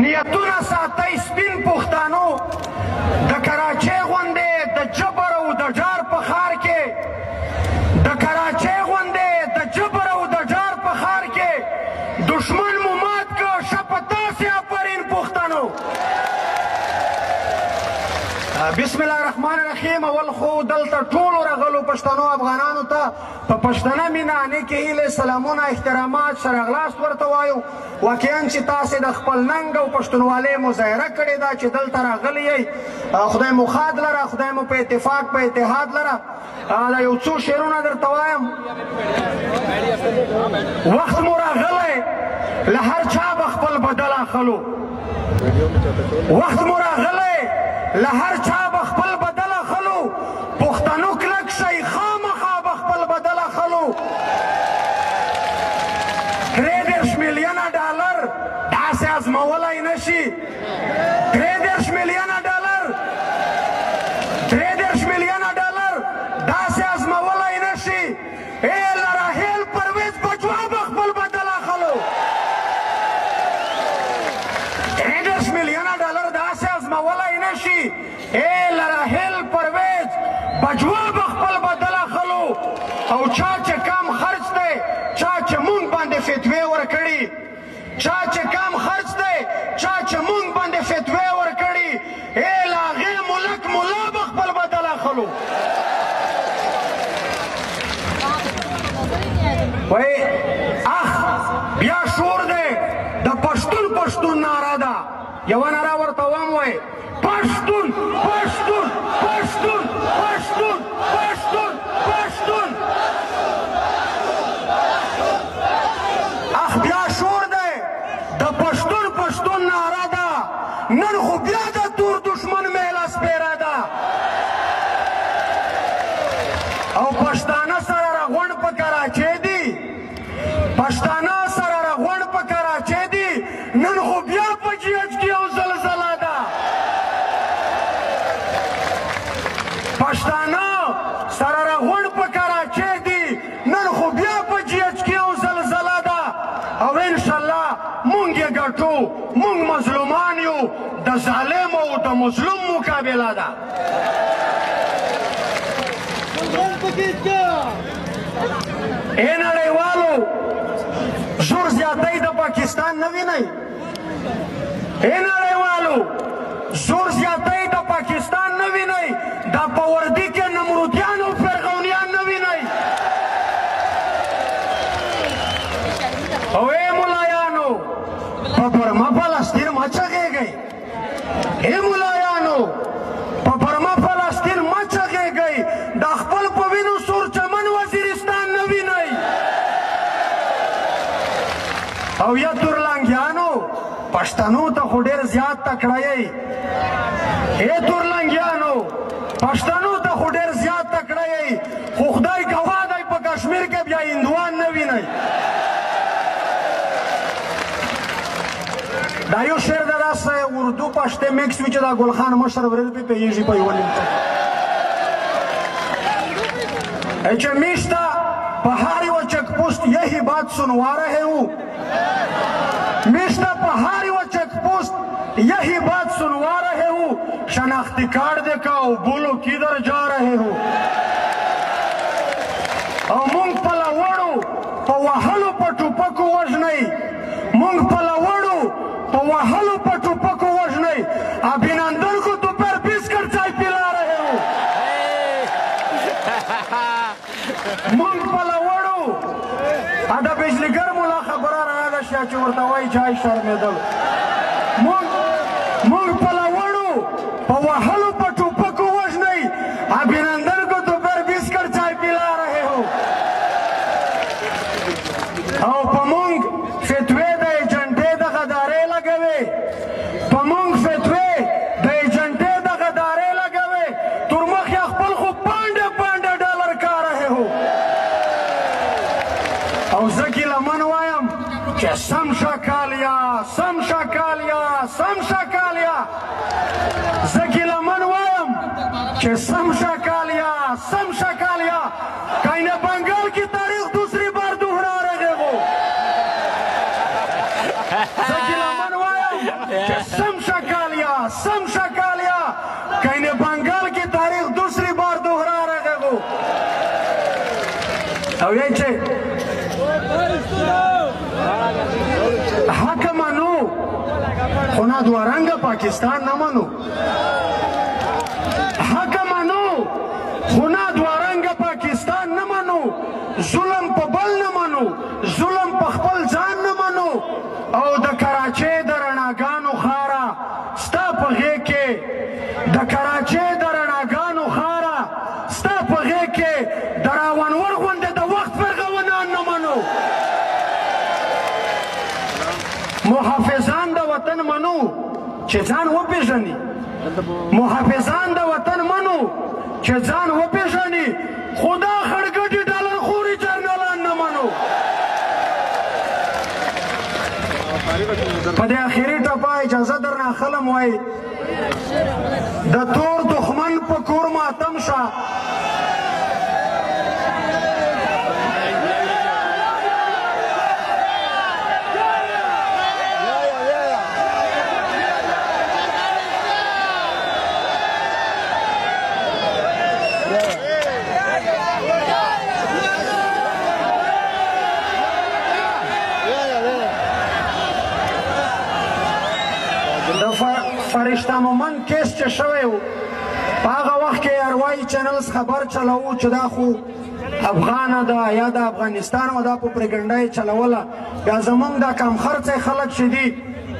نیتونه ساتئ سپین پښتانو د کراچۍ غوندې د جبر او د جار په ښار کې د کراچۍ غوندې د جبر او د جار په ښار کې دشمن مو مات که شه په تاسې آفرین پښتنو. بسم الله الرحمن الرحیم. اول خو دلته ټولو راغلو پښتنو افغانانو ته په پښتنه مینه نیکې هیلې سلامونه احترامات سرغلاست ورته وایو. واقعا چې تاسې د خپل ننګ او پښتونوالۍ مظاهره کړې ده چې دلته راغلي یئ، خدای مو ښاد لره، خدای مو په اتفاق په اتحاد لره. دا یو څو شعرونه درته وایم. وخت مو راغلی له هر چا به خپل بدل اخلو، وخت مو راغلی له هر چا به خپل بدل اخلو، پښتنو کلک شئ خامخا به خپل بدل اخلو. 33 میلیونه ډالر داسې ازمولی نشي. 33 میلیونه ډالر 33 میلیونه ډالر داسې ازمولی نشي. ای لراحیل پرویز بجوا به خپل بدل اخلو. 33 میلیونه ډالر داسې ازمولی نشي. ای لراحیل پرویز بجوا به خپل بدل اخلو. او چا چې کم خرج دی، چا چې مونږ باندې فتوی ورکړي، چا چې کم خرج دی، چا چې مونږ باندې فتوی ورکړي، ای له هغې ملک ملا به خپل بدل اخلو. وایي اخ بیا شور دی د پښتون پښتون ناره ده. یوه ناره ورته وم وایي پښتون پښتون پښتون پښتون پښتون پښتون. اخ بیا شور دی د پښتون پښتون ناره ده. نن خو بیا د تور دشمن میله سپیره ده. او پښتانه سره راغونډ په کراچۍ دي، پښتانه سره راغونډ په کراچۍ دي. نن خو بیا په جیج کې یو زلزله ده. پښتانه سره راغونډ په کراچۍ دي، نن خو بیا په جیج کې یو زلزله ده. او انشاءالله مونږ یې ګټو، مونږ مظلومان یو، د ظالم او د مظلوم مقابله ده. ای نړیوالو زور زیاتی د پاکستان نه وینئ. ای نړیوالو زور زیاتی د پاکستان نه وینئ. دا په وردي کې نمرودیان او فرعونیان نه وینئ. او ای ملایانو په برما فلسطین مه چغېږئ. ای ملایانو په برما فلسطین مه چغېږئ. دا خپل په وینو سور چمن وزیرستان نه وینئ. او یا تورلنګیانو پښتنو ته خو ډېر زیات تکړه یئ. ای تورلنګیانو پښتنو ته خو ډېر زیات تکړه یئ، خو خدای ګواه دی په کشمیر کې بیا هندوان نه وینئ. دا یو شعر ده داسې اردو پښتې میکس وي چې دا ګلخان مشر ورېد پې پوهېږي په یوه نیم چې میشتا پہاڑی و چک پوسٹ یہی بات سنوا رہے ہوں. میشتا پہاڑی و چک پوسٹ یہی بات سنوا رہے ہوں. شناختی کارڈ دکھاؤ بولو کدھر جا رہے ہو. او مونږ په لوړو په وهلو په ټوپکو وژنئ. مونږ په لوړو په وهلو په ټوپکو وژنئ. अभिनंदन को दोपहर 20 कर चाय पिला रहे हो. مونږ په لوړو دا بجلیګر مولا خبره راغله چې ورته وایي چای شرمېدل. مونږ په لوړو په وهلو په ټوپکو وژنئ. अभिनंदन को दोपहर 20 कर चाय पिला रहे हो. او په مونږ فتوی د ایجنټۍ د غدارۍ لګوي. په مونږ فتوی د ایجنټۍ د غدارۍ لګوي. تر مخې خپل خو پانډه پانډه ډالر کا رहे हो. او زه کې لمن وایم چې سم شکالیا سم شکالیا سم شکالیا. زه کې لمن وایم چې سم شکالیا سم شکالیا. کاینه بنگال کی تاریخ دوسری بار دوہرا رہے ہو. زه کې لمن وایم सम शकालिया कहने बंगाल की तारीख दूसरी बार दोहरा रहे हो अब ये हक मानो खुना द्वारंगा पाकिस्तान न मानो हक मानो खुना द्वारंगा पाकिस्तान न मानो जुलम पे बल न मानो जुलम पे खपल जान न मानो او د کراچۍ د رڼاګانو خاره ستا په غېږ کې د کراچۍ د رڼاګانو خاره ستا په غېږ کې د راونور غوندې د وخت فرغونان نه منو محافظان د وطن منو چې ځان وپېژني محافظان د وطن منو چې ځان وپېژني خو دا خړګټي ډالر خوري جرنالان نه منو په دې اخري ټپه اجازه درنه خلم وای د تور دښمن په کور ماتم شه فرشتہ مومن کیس چې شوی و په هغه وخت کې اروايي چینلز خبر چلوو چې دا خو افغانه ده یا د افغانستان و دا پروپاګنډا یې چلوله بیا زموږ دا کم خرڅه خلک چې دي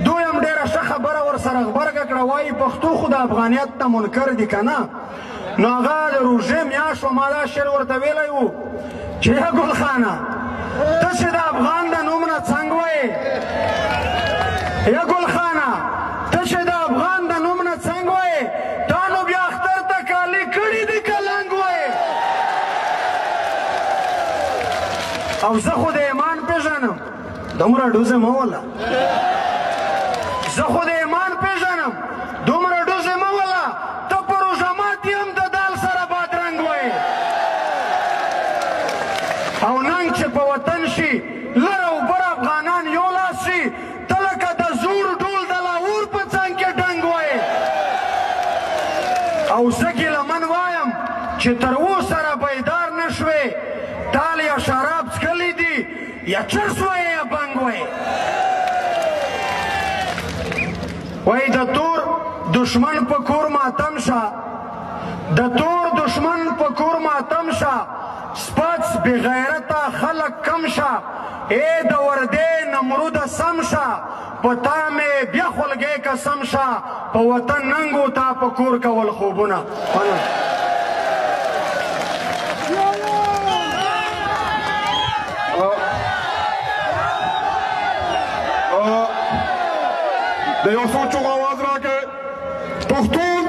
دوی هم ډېره ښه خبره ورسره غبرګه کړه وایي پښتو خو د افغانیت ته منکر دي که نه نو هغه د روژې میاشت و ما دا شعر ورته ویلی و چې یا ګلخانه ته چې د افغان د نوم نه څنګ وایې یا ګلخانه ته چې د افغان د نوم نه څنګ وایې تا نو بیا اختر ته کالي کړي دي که لنګ وایې او زه خو د ایمان پېژنم دومره ډوزې مه وله زه خو د ایمان پېژنم دومره ډوزې مه وله ته په روژه ماتي هم د دال سره بادرنګ وایې او ننګ چې په وطن شي لر او بر افغانان یو لاس شي ته لکه د زور ډول د لاهور په څنګ کې ډنګ وایې او زه ګیلمن وایم چې تر اوسه را بیدار نه شوې تال یا شراب څښلی دي یا چرس وایې یا بنګ وایې وایي د تور دشمن په کور ماتم شه د تور دشمن په کور ماتم شه سپڅ بغیرته خلک کم شه ای د وردې نمروده سم شه په تا مې بیا خولګۍ قسم شه په وطن ننګو تا په کور کول خوبونه د یو څو چوغ اواز راکړئ پښتون